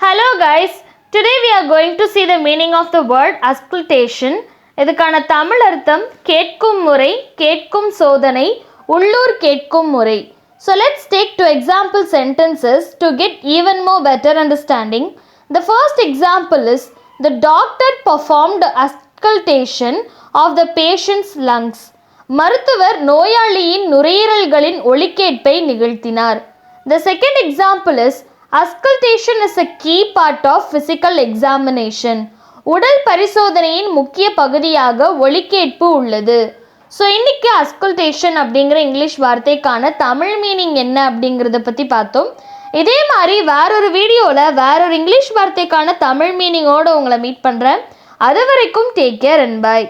Hello guys, today we are going to see the meaning of the word auscultation. இதுக்கான தமிழ் அர்த்தம் கேட்கும் முறை, கேட்கும் சோதனை, உள்ளூர் கேட்கும் முறை. So let's take two example sentences to get even more better understanding. The first example is the doctor performed auscultation of the patient's lungs. மருத்துவர் நோயாளியின் நுரையீரல்களின் ஒலிக்கேட்பை நிகழ்த்தினார். The second example is Auscultation is a key part of physical examination. உடல் பரிசோதனையின் முக்கிய பகுதியாக ஒலிக்கேட்பு உள்ளது. So இன்னைக்கு auscultation அப்படிங்கிற இங்கிலீஷ் வார்த்தைக்கான தமிழ் மீனிங் என்ன அப்படிங்கிறத பற்றி பார்த்தோம். இதே மாதிரி வேறொரு வீடியோவில் வேறொரு இங்கிலீஷ் வார்த்தைக்கான தமிழ் மீனிங்கோடு உங்களை மீட் பண்ணுறேன். அது வரைக்கும் டேக் கேர் அண்ட் பை.